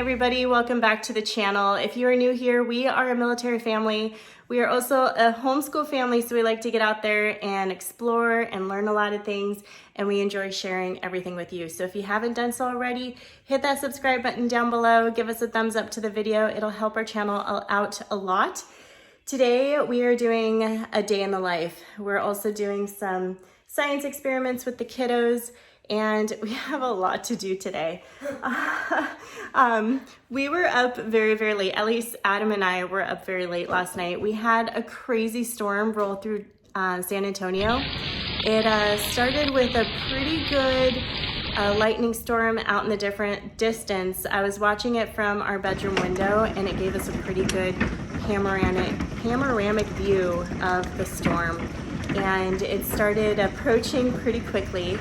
everybody, welcome back to the channel. If you are new here, we are a military family. We are also a homeschool family, so we like to get out there and explore and learn a lot of things, and we enjoy sharing everything with you. So if you haven't done so already, hit that subscribe button down below, give us a thumbs up to the video. It'll help our channel out a lot. Today we are doing a day in the life. We're also doing some science experiments with the kiddos, and we have a lot to do today. We were up very, very late. At least Adam and I were up very late last night. We had a crazy storm roll through San Antonio. It started with a pretty good lightning storm out in the different distance. I was watching it from our bedroom window, and it gave us a pretty good panoramic view of the storm. And it started approaching pretty quickly.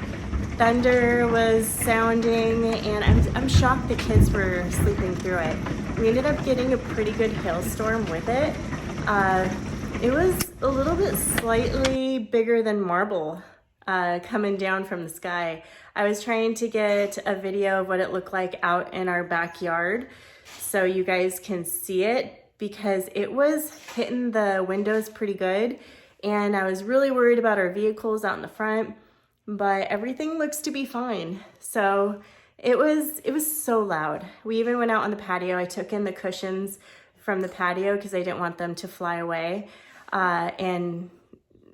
Thunder was sounding, and I'm shocked the kids were sleeping through it. We ended up getting a pretty good hailstorm with it. It was a little bit slightly bigger than marble coming down from the sky. I was trying to get a video of what it looked like out in our backyard so you guys can see it, because it was hitting the windows pretty good, and I was really worried about our vehicles out in the front. But everything looks to be fine. So it was so loud. We even went out on the patio. I took in the cushions from the patio because I didn't want them to fly away. And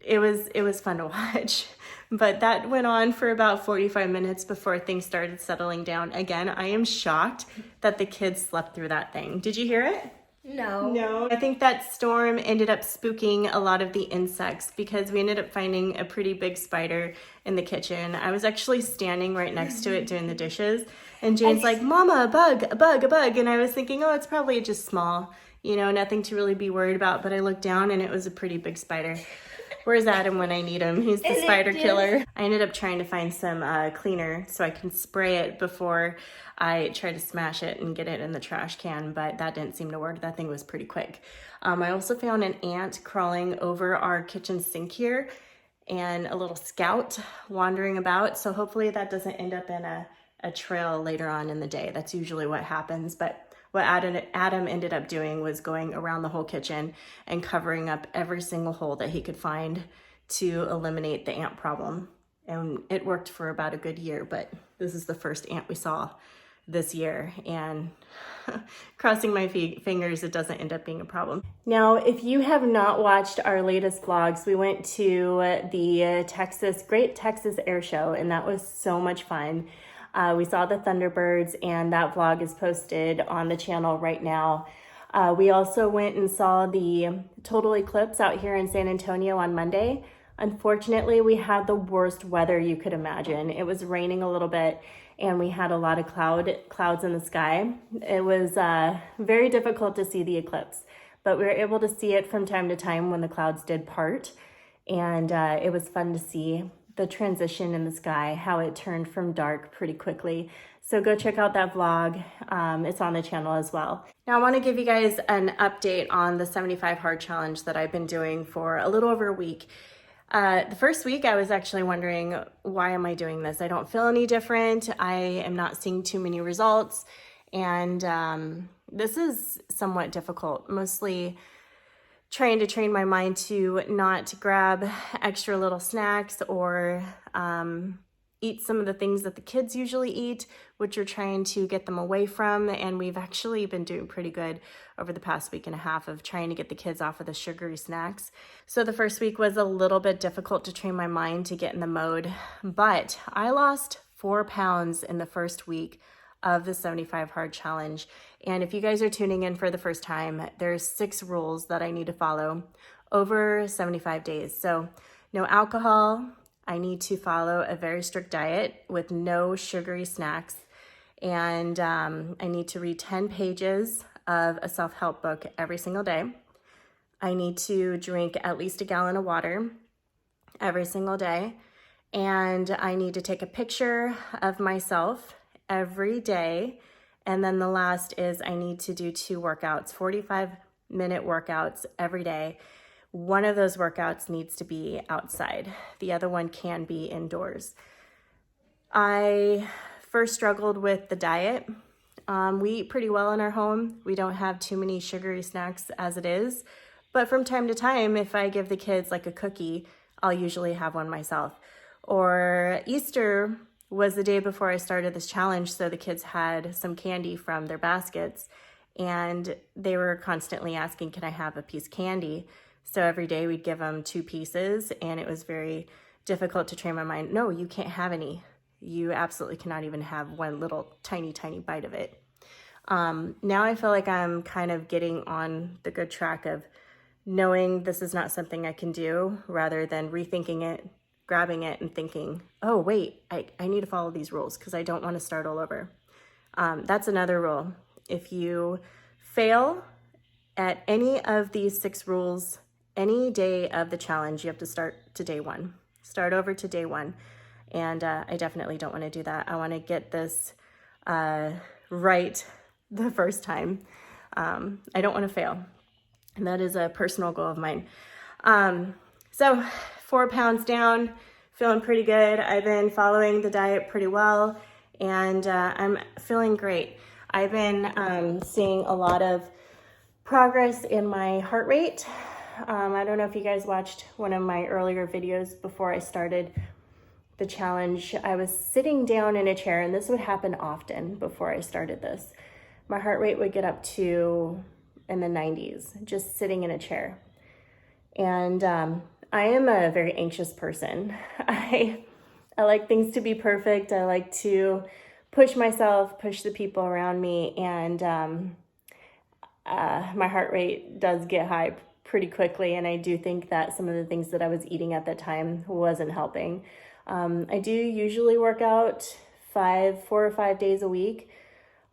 it was fun to watch. But that went on for about 45 minutes before things started settling down. Again, I am shocked that the kids slept through that thing. Did you hear it? No. I think that storm ended up spooking a lot of the insects, because we ended up finding a pretty big spider in the kitchen. I was actually standing right next to it doing the dishes, and Jane's like, "Mama, a bug, a bug, a bug." And I was thinking, oh, it's probably just small, nothing to really be worried about. But I looked down, and it was a pretty big spider. Where's Adam when I need him? He's the spider killer. I ended up trying to find some cleaner so I can spray it before I try to smash it and get it in the trash can, but that didn't seem to work. That thing was pretty quick. I also found an ant crawling over our kitchen sink here, and a little scout wandering about. So hopefully that doesn't end up in a trail later on in the day. That's usually what happens. But what Adam ended up doing was going around the whole kitchen and covering up every single hole that he could find to eliminate the ant problem. And it worked for about a good year, but this is the first ant we saw this year, and crossing my fingers it doesn't end up being a problem. Now, if you have not watched our latest vlogs, we went to the Great Texas Air Show, and that was so much fun. We saw the Thunderbirds, and that vlog is posted on the channel right now. We also went and saw the total eclipse out here in San Antonio on Monday. Unfortunately, we had the worst weather you could imagine. It was raining a little bit, and we had a lot of clouds in the sky. It was very difficult to see the eclipse, but we were able to see it from time to time when the clouds did part. And it was fun to see the transition in the sky, how it turned from dark pretty quickly. So go check out that vlog. It's on the channel as well. Now I want to give you guys an update on the 75 hard challenge that I've been doing for a little over a week. The first week I was actually wondering, why am I doing this? I don't feel any different. I am not seeing too many results. And this is somewhat difficult, mostly trying to train my mind to not grab extra little snacks or eat some of the things that the kids usually eat, which we're trying to get them away from. And we've actually been doing pretty good over the past week and a half of trying to get the kids off of the sugary snacks. So the first week was a little bit difficult to train my mind to get in the mode, but I lost 4 pounds in the first week of the 75 hard challenge. And if you guys are tuning in for the first time, there's 6 rules that I need to follow over 75 days. So no alcohol. I need to follow a very strict diet with no sugary snacks. And I need to read 10 pages of a self-help book every single day. I need to drink at least 1 gallon of water every single day. And I need to take a picture of myself every day. And then the last is I need to do 2 workouts, 45-minute workouts every day. One of those workouts needs to be outside. The other one can be indoors. I first struggled with the diet. We eat pretty well in our home. We don't have too many sugary snacks as it is. But from time to time, if I give the kids like a cookie, I'll usually have one myself. Or Easter was the day before I started this challenge, so the kids had some candy from their baskets, and they were constantly asking, can I have a piece of candy? So every day we'd give them 2 pieces, and it was very difficult to train my mind, no, you can't have any. You absolutely cannot even have one little tiny, tiny bite of it. Now I feel like I'm kind of getting on the good track of knowing this is not something I can do, rather than rethinking it, grabbing it and thinking, oh wait, I need to follow these rules because I don't want to start all over. That's another rule. If you fail at any of these 6 rules, any day of the challenge, you have to start to day 1. Start over to day 1. And I definitely don't want to do that. I want to get this right the first time. I don't want to fail. And that is a personal goal of mine. So 4 pounds down, feeling pretty good. I've been following the diet pretty well, and I'm feeling great. I've been seeing a lot of progress in my heart rate. I don't know if you guys watched one of my earlier videos before I started the challenge. I was sitting down in a chair, and this would happen often before I started this. My heart rate would get up to in the 90s, just sitting in a chair. And I am a very anxious person. I like things to be perfect. I like to push myself, push the people around me, and my heart rate does get high pretty quickly, and I do think that some of the things that I was eating at that time wasn't helping. I do usually work out 4 or 5 days a week,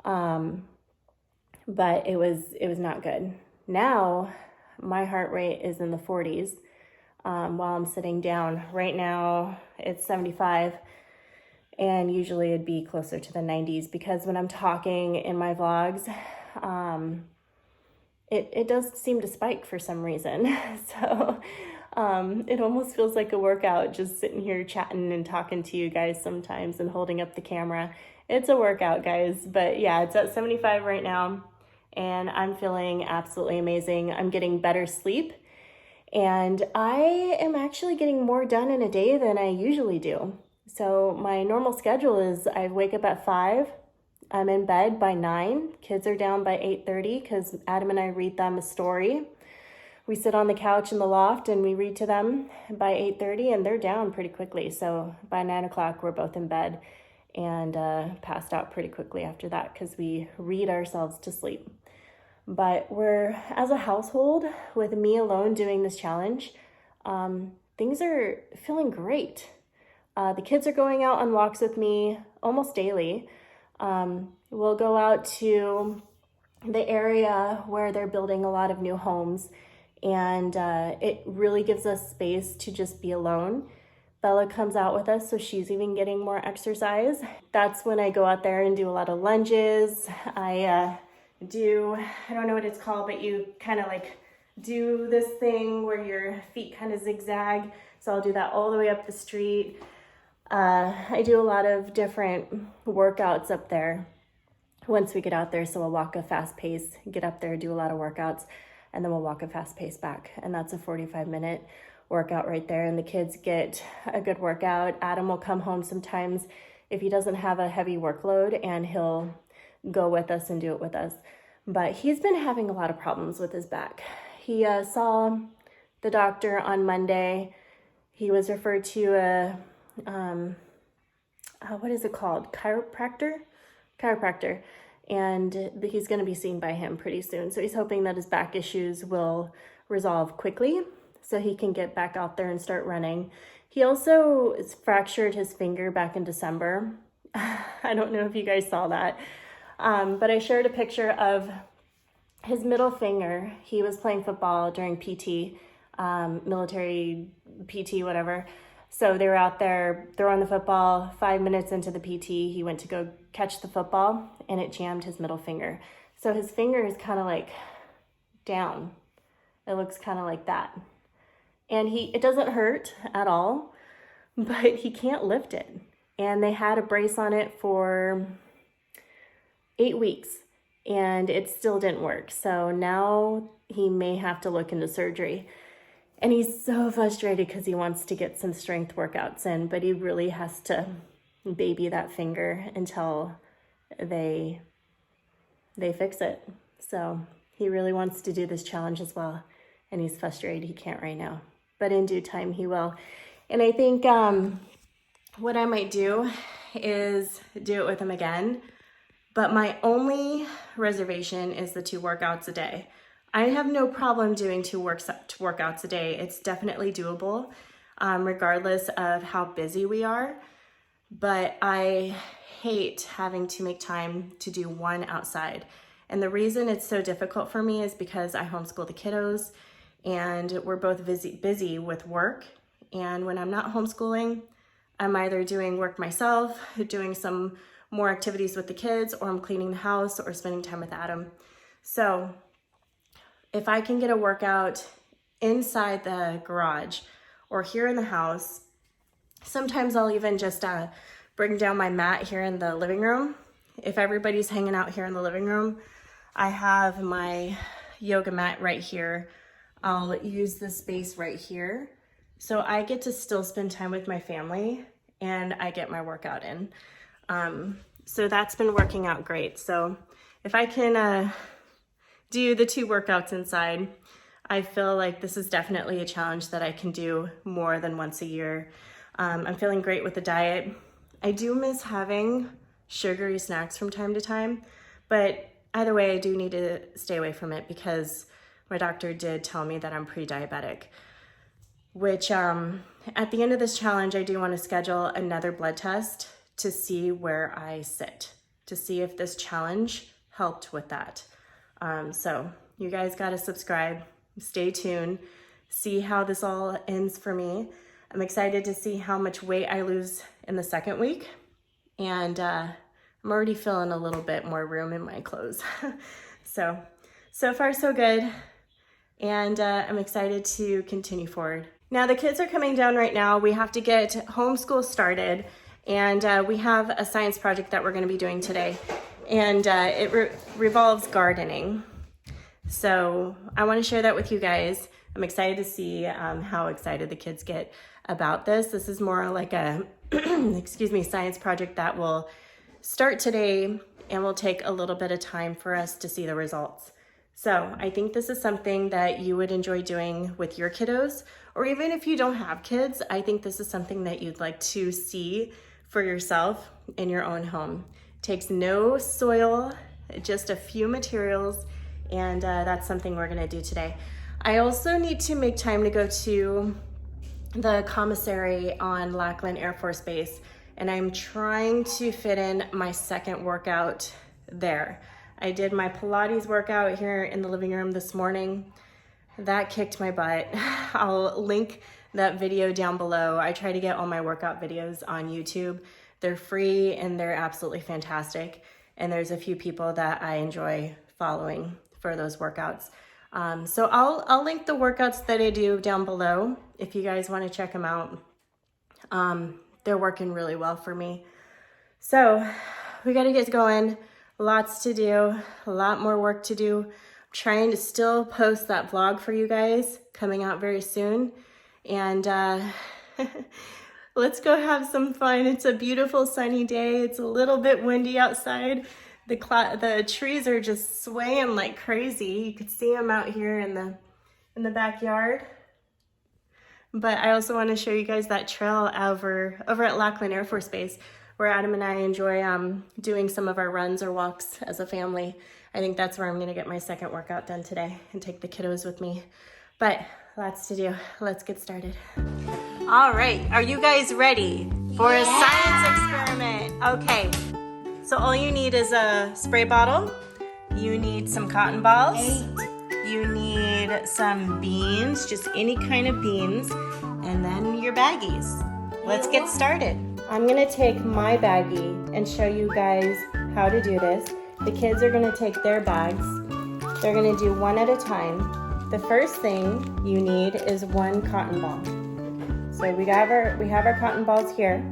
but it was not good. Now my heart rate is in the 40s while I'm sitting down. Right now it's 75, and usually it'd be closer to the 90s, because when I'm talking in my vlogs, it does seem to spike for some reason. So it almost feels like a workout, just sitting here chatting and talking to you guys sometimes and holding up the camera. It's a workout, guys. But yeah, it's at 75 right now, and I'm feeling absolutely amazing. I'm getting better sleep, and I am actually getting more done in a day than I usually do. So my normal schedule is I wake up at 5, I'm in bed by 9, kids are down by 8:30 because Adam and I read them a story. We sit on the couch in the loft and we read to them by 8:30, and they're down pretty quickly. So by 9 o'clock, we're both in bed and passed out pretty quickly after that because we read ourselves to sleep. But we're, as a household, with me alone doing this challenge, things are feeling great. The kids are going out on walks with me almost daily. We'll go out to the area where they're building a lot of new homes, and it really gives us space to just be alone. Bella comes out with us, so she's even getting more exercise. That's when I go out there and do a lot of lunges. I don't know what it's called, but you kind of like do this thing where your feet kind of zigzag. So I'll do that all the way up the street. I do a lot of different workouts up there once we get out there. So we'll walk a fast pace, get up there, do a lot of workouts, and then we'll walk a fast pace back. And that's a 45-minute workout right there. And the kids get a good workout. Adam will come home sometimes if he doesn't have a heavy workload, and he'll go with us and do it with us. But he's been having a lot of problems with his back. He saw the doctor on Monday. He was referred to a what is it called? Chiropractor, and he's going to be seen by him pretty soon. So he's hoping that his back issues will resolve quickly so he can get back out there and start running. He also fractured his finger back in December. I don't know if you guys saw that, but I shared a picture of his middle finger. He was playing football during PT, military PT, whatever. So they were out there throwing the football. 5 minutes into the PT, he went to go catch the football, and it jammed his middle finger. So his finger is kind of like down. It looks kind of like that. And it doesn't hurt at all, but he can't lift it. And they had a brace on it for 8 weeks, and it still didn't work. So now he may have to look into surgery. And he's so frustrated because he wants to get some strength workouts in, but he really has to baby that finger until they fix it. So he really wants to do this challenge as well, and he's frustrated he can't right now. But in due time, he will. And I think what I might do is do it with him again. But my only reservation is the 2 workouts a day. I have no problem doing 2 workouts a day. It's definitely doable, regardless of how busy we are. But I hate having to make time to do 1 outside. And the reason it's so difficult for me is because I homeschool the kiddos, and we're both busy with work. And when I'm not homeschooling, I'm either doing work myself, doing some more activities with the kids, or I'm cleaning the house or spending time with Adam. So if I can get a workout inside the garage or here in the house, sometimes I'll even just bring down my mat here in the living room. If everybody's hanging out here in the living room, I have my yoga mat right here. I'll use this space right here. So I get to still spend time with my family and I get my workout in. So that's been working out great. So if I can do the 2 workouts inside, I feel like this is definitely a challenge that I can do more than once a year. I'm feeling great with the diet. I do miss having sugary snacks from time to time, but either way, I do need to stay away from it because my doctor did tell me that I'm pre-diabetic, which at the end of this challenge, I do want to schedule another blood test to see where I sit, to see if this challenge helped with that. So you guys got to subscribe, stay tuned, see how this all ends for me. I'm excited to see how much weight I lose in the 2nd week. And I'm already feeling a little bit more room in my clothes. So far so good. And I'm excited to continue forward. Now the kids are coming down right now. We have to get homeschool started. And we have a science project that we're going to be doing today. And it revolves gardening. So I want to share that with you guys. I'm excited to see how excited the kids get about this. This is more like a, science project that will start today and will take a little bit of time for us to see the results. So I think this is something that you would enjoy doing with your kiddos, or even if you don't have kids, I think this is something that you'd like to see for yourself in your own home. It takes no soil, just a few materials, and that's something we're gonna do today. I also need to make time to go to the commissary on Lackland Air Force Base, and I'm trying to fit in my 2nd workout there. I did my Pilates workout here in the living room this morning. That kicked my butt. I'll link that video down below. I try to get all my workout videos on YouTube. They're free and they're absolutely fantastic. And there's a few people that I enjoy following for those workouts. So I'll link the workouts that I do down below if you guys want to check them out. They're working really well for me. So we got to get going. Lots to do, a lot more work to do. I'm trying to still post that vlog for you guys, coming out very soon. And let's go have some fun. It's a beautiful sunny day. It's a little bit windy outside. The trees are just swaying like crazy. You could see them out here in the backyard. But I also want to show you guys that trail over at Lackland Air Force Base, where Adam and I enjoy doing some of our runs or walks as a family. I think that's where I'm gonna get my 2nd workout done today and take the kiddos with me. But lots to do. Let's get started. All right, are you guys ready for a science experiment? Okay, so all you need is a spray bottle. You need some cotton balls. You need some beans, just any kind of beans, and then your baggies. Let's get started. I'm gonna take my baggie and show you guys how to do this. The kids are gonna take their bags. They're gonna do one at a time. The first thing you need is 1 cotton ball. So we have our cotton balls here.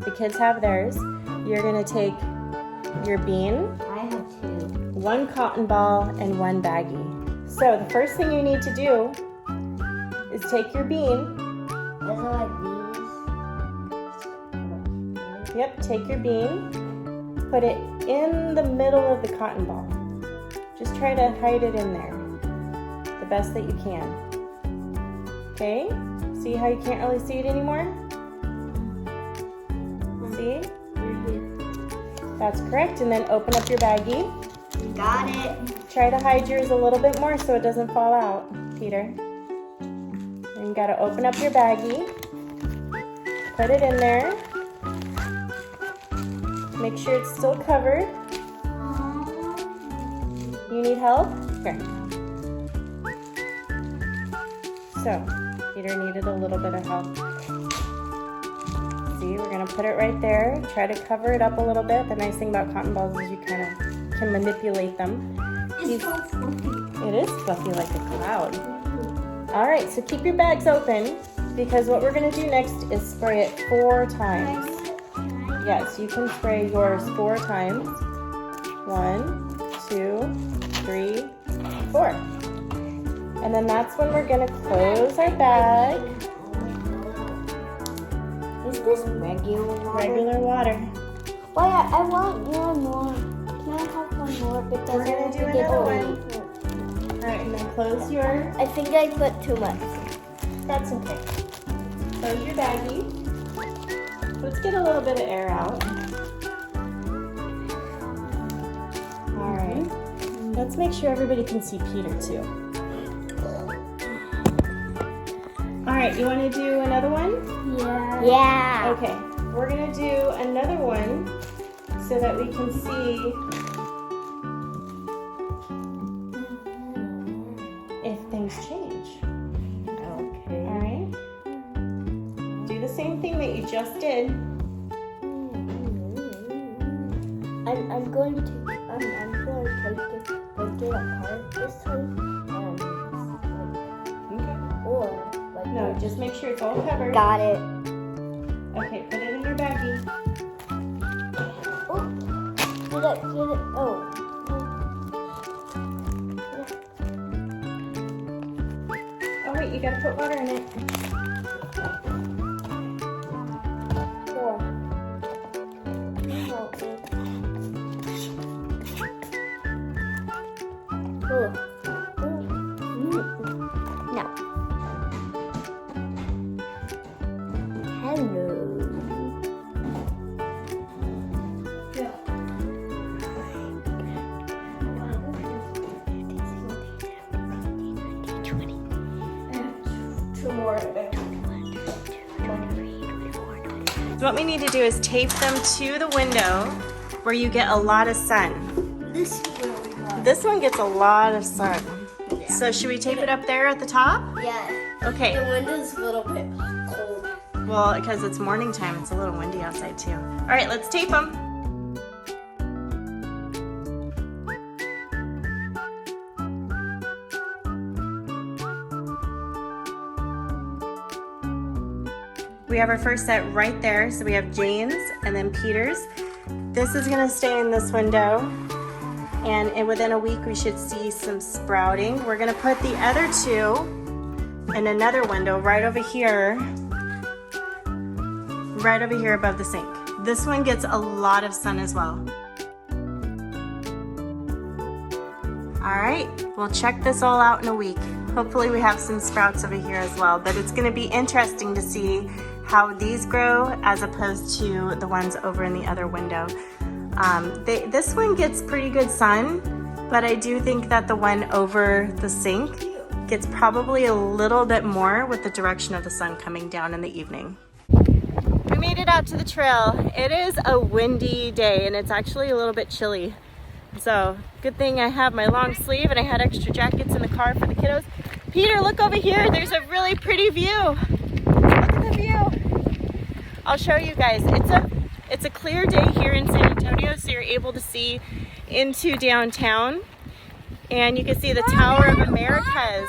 The kids have theirs. You're gonna take your bean. I have 1 cotton ball, and 1 baggie. So the first thing you need to do is take your bean. Is it like these? Yep, take your bean, put it in the middle of the cotton ball. Just try to hide it in there the best that you can. Okay, see how you can't really see it anymore? See? That's correct, and then open up your baggie. Got it. Try to hide yours a little bit more so it doesn't fall out, Peter. And you gotta open up your baggie, put it in there. Make sure it's still covered. You need help? Here. So, Peter needed a little bit of help. See, we're gonna put it right there. Try to cover it up a little bit. The nice thing about cotton balls is you kind of can manipulate them. It's so fluffy. It is fluffy like a cloud. All right, so keep your bags open because what we're gonna do next is spray it 4 times. Yes, you can spray yours 4 times. 1, 2, 3, 4. And then that's when we're gonna close our bag. Is this regular water? Regular water. Wait, I want one more. Can I have one more? Because We're gonna do another one. All right, and then close your. I think I put too much. That's okay. Close your baggie. Let's get a little bit of air out. All right. Let's make sure everybody can see Peter too. All right, you want to do another one? Yeah. Yeah. Okay, we're gonna do another one so that we can see if things change. Okay. All right. Do the same thing that you just did. I'm going to take it apart this time. Okay. Or like No, just make sure it's all covered. Got it. Okay, put it in your baggie. Oh, get it. Oh. Oh wait, you gotta put water in it. 4. No. Hello. Two more. So what we need to do is tape them to the window where you get a lot of sun. This is where we got. This one gets a lot of sun. So should we tape it up there at the top? Yeah. Okay. The window's a little bit cold. Well, because it's morning time, it's a little windy outside too. All right, let's tape them. We have our first set right there. So we have Jane's and then Peter's. This is gonna stay in this window. And within a week, we should see some sprouting. We're gonna put the other 2 in another window right over here above the sink. This one gets a lot of sun as well. All right, we'll check this all out in a week. Hopefully we have some sprouts over here as well, but it's gonna be interesting to see how these grow as opposed to the ones over in the other window. This one gets pretty good sun, but I do think that the one over the sink gets probably a little bit more with the direction of the sun coming down in the evening. We made it out to the trail. It is a windy day and it's actually a little bit chilly. So good thing I have my long sleeve and I had extra jackets in the car for the kiddos. Peter, look over here. There's a really pretty view. Look at the view. I'll show you guys. It's a clear day here in San Antonio, so you're able to see into downtown. And you can see the Tower of Americas.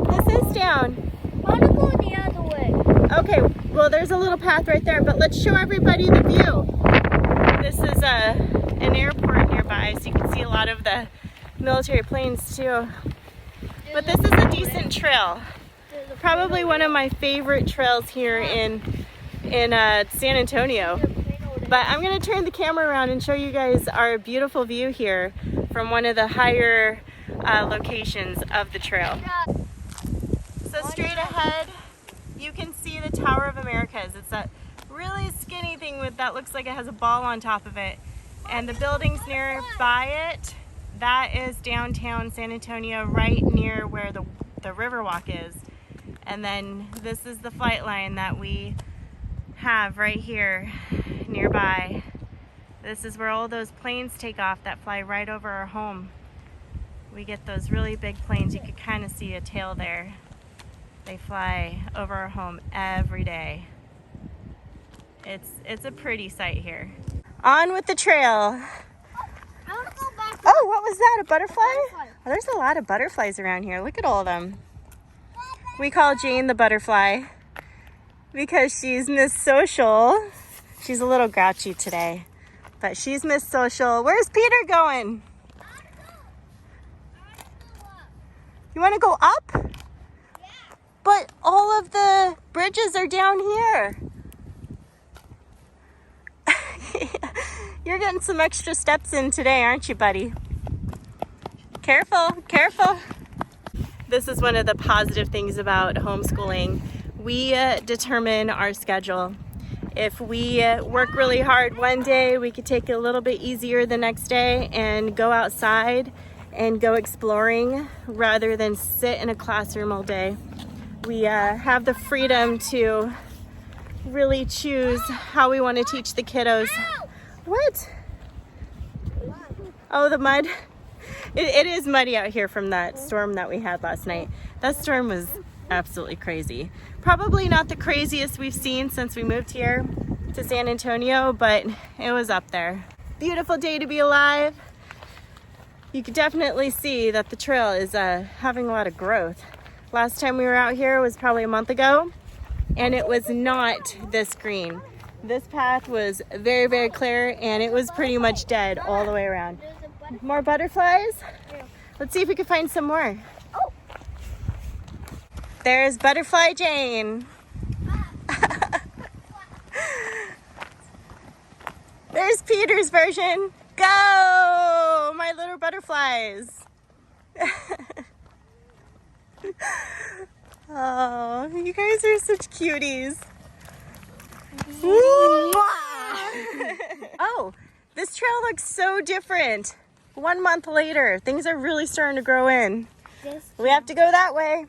This is down. I want to go the other way. Okay, well there's a little path right there, but let's show everybody the view. This is an airport nearby, so you can see a lot of the military planes too. But this is a decent trail. Probably one of my favorite trails here in San Antonio. But I'm gonna turn the camera around and show you guys our beautiful view here from one of the higher locations of the trail. So straight ahead, you can see the Tower of Americas. It's that really skinny thing that looks like it has a ball on top of it. And the buildings nearby it, that is downtown San Antonio, right near where the Riverwalk is. And then this is the flight line that we have right here nearby. This is where all those planes take off that fly right over our home. We get those really big planes. You can kind of see a tail there. They fly over our home every day. It's a pretty sight here. On with the trail. I want to go back. Oh, what was that? A butterfly? Oh, there's a lot of butterflies around here. Look at all of them. We call Jane the butterfly because she's Miss Social. She's a little grouchy today, but she's Miss Social. Where's Peter going? You want to go up? Yeah. But all of the bridges are down here. You're getting some extra steps in today, aren't you, buddy? Careful, careful. This is one of the positive things about homeschooling. We determine our schedule. If we work really hard one day, we could take it a little bit easier the next day and go outside and go exploring rather than sit in a classroom all day. We have the freedom to really choose how we want to teach the kiddos. What? Oh, the mud. It is muddy out here from that storm that we had last night. That storm was absolutely crazy. Probably not the craziest we've seen since we moved here to San Antonio, but it was up there. Beautiful day to be alive. You can definitely see that the trail is having a lot of growth. Last time we were out here was probably a month ago, and it was not this green. This path was very, very clear, and it was pretty much dead all the way around. More butterflies? Let's see if we can find some more. Oh. There's Butterfly Jane. There's Peter's version. Go, my little butterflies. Oh, you guys are such cuties. Oh, this trail looks so different. 1 month later, things are really starting to grow in. We have to go that way.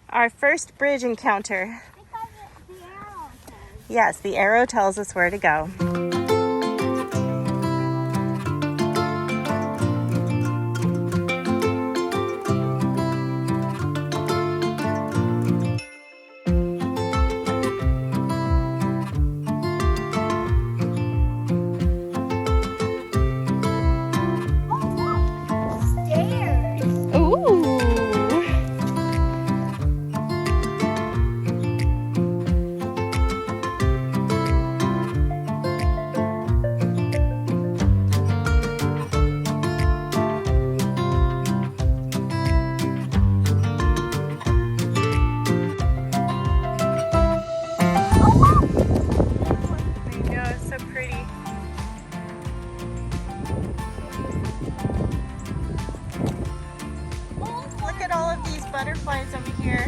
Our first bridge encounter. Because the arrow says. Yes, the arrow tells us where to go. Butterflies over here.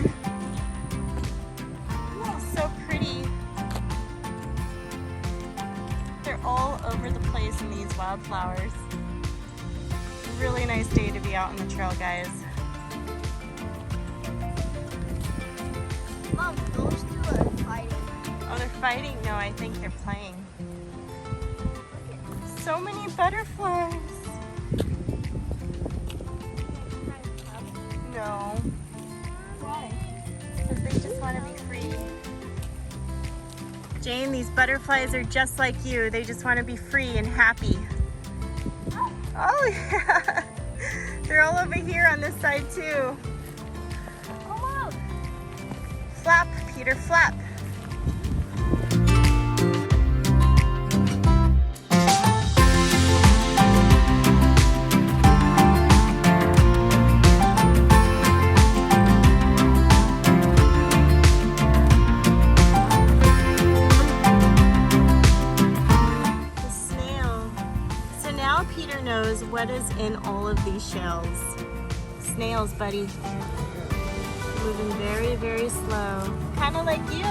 Oh, so pretty. They're all over the place in these wildflowers. Really nice day to be out on the trail, guys. Mom, those two are fighting. Oh, they're fighting? No, I think they're playing. So many butterflies. No. Why? Because they just want to be free. Jane, these butterflies are just like you. They just want to be free and happy. Oh, yeah. They're all over here on this side too. Oh, Flap, Peter, flap. snails, buddy. Moving very, very slow. Kind of like you.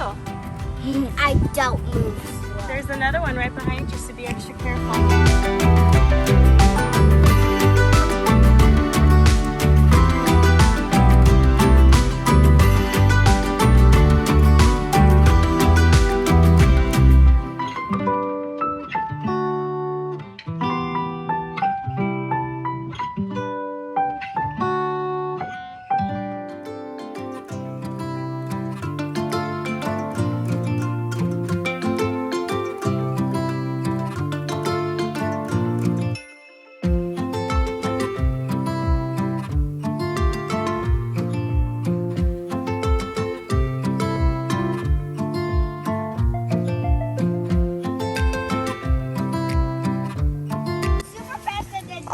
I don't move slow. There's another one right behind you, so be extra careful.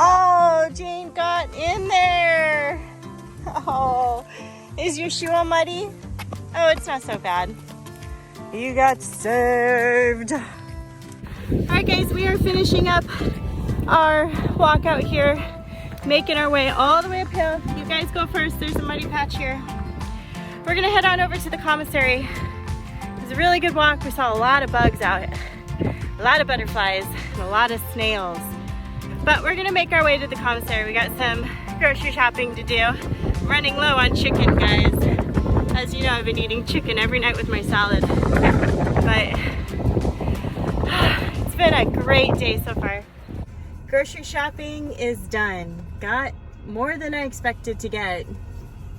Oh, Jane got in there. Oh, is your shoe all muddy? Oh, it's not so bad. You got saved. All right, guys, we are finishing up our walk out here, making our way all the way uphill. You guys go first. There's a muddy patch here. We're gonna head on over to the commissary. It was a really good walk. We saw a lot of bugs out, a lot of butterflies, and a lot of snails. But we're gonna make our way to the commissary. We got some grocery shopping to do. I'm running low on chicken, guys. As you know, I've been eating chicken every night with my salad. But it's been a great day so far. Grocery shopping is done. Got more than I expected to get.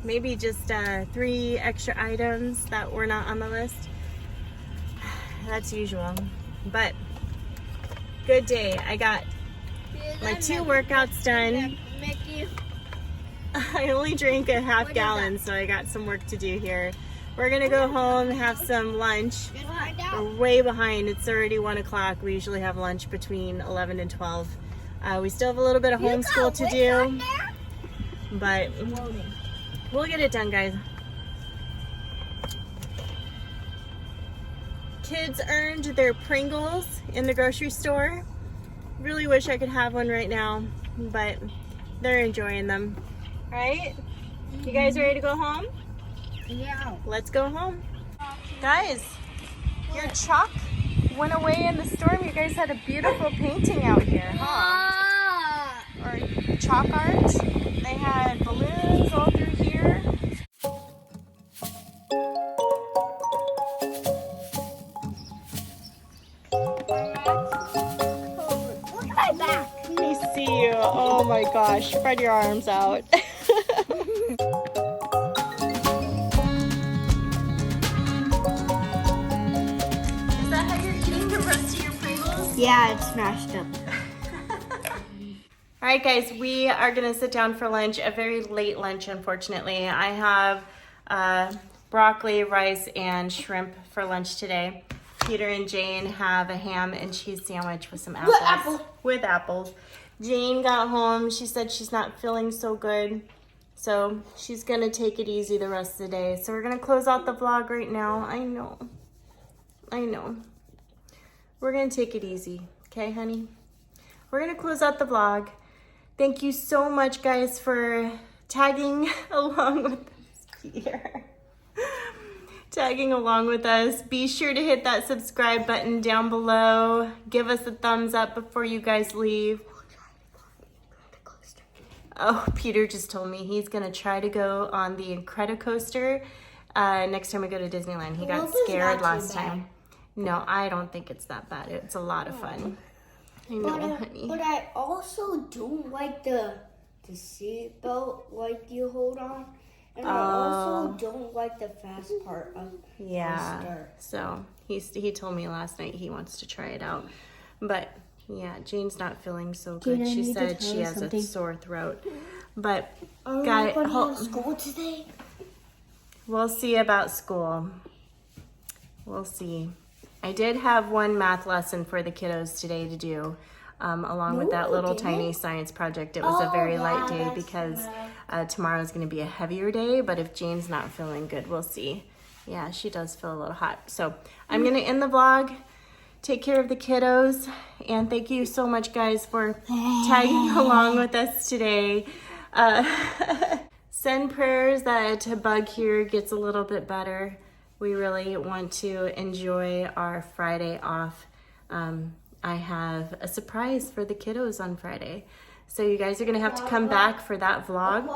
Maybe just 3 extra items that were not on the list. That's usual. But good day. I got my 2 workouts done. I only drank a half gallon, so I got some work to do here. We're gonna go home, have some lunch. We're way behind. It's already 1 o'clock. We usually have lunch between 11 and 12. We still have a little bit of homeschool to do, but we'll get it done, guys. Kids earned their Pringles in the grocery store. Really wish I could have one right now, but they're enjoying them. Right? You guys ready to go home? Yeah. Let's go home. Guys, your chalk went away in the storm. You guys had a beautiful painting out here, huh? Or chalk art. They had balloons all through here. Look at my back. Let me see you. Oh my gosh, spread your arms out. Is that how you're eating the rest of your Pringles? Yeah, it's smashed up. All right, guys, we are gonna sit down for lunch, a very late lunch, unfortunately. I have broccoli, rice, and shrimp for lunch today. Peter and Jane have a ham and cheese sandwich with some apples. With apples. Jane got home. She said she's not feeling so good, so she's gonna take it easy the rest of the day. So we're gonna close out the vlog right now. I know. We're gonna take it easy, okay, honey? We're gonna close out the vlog. Thank you so much, guys, for tagging along with us, Peter. Tagging along with us. Be sure to hit that subscribe button down below. Give us a thumbs up before you guys leave. Oh, Peter just told me he's gonna try to go on the Incredicoaster next time we go to Disneyland. He got scared last time. No, I don't think it's that bad. It's a lot of fun. I know, honey. But I also don't like the seat belt like you hold on. And I also don't like the fast part of the start. So he told me last night he wants to try it out. But yeah, Jane's not feeling so good. She said she has a sore throat. But guys, school today? We'll see about school. We'll see. I did have 1 math lesson for the kiddos today to do, along with that little tiny science project. It was a very light day because tomorrow's going to be a heavier day, but if Jane's not feeling good, we'll see. Yeah, she does feel a little hot. So I'm going to end the vlog. Take care of the kiddos, and thank you so much, guys, for tagging along with us today. send prayers that Bug here gets a little bit better. We really want to enjoy our Friday off. I have a surprise for the kiddos on Friday. So you guys are gonna have to come back for that vlog.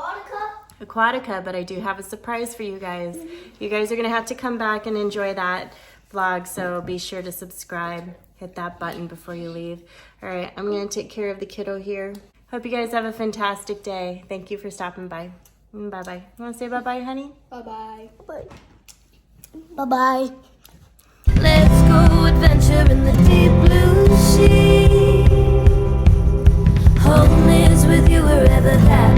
Aquatica, but I do have a surprise for you guys. You guys are gonna have to come back and enjoy that vlog, so be sure to subscribe. Hit that button before you leave. All right, I'm gonna take care of the kiddo here. Hope you guys have a fantastic day. Thank you for stopping by. Bye-bye. You wanna say bye-bye, honey? Bye-bye. Bye-bye. Let's go adventure in the deep blue sea. Home is with you wherever that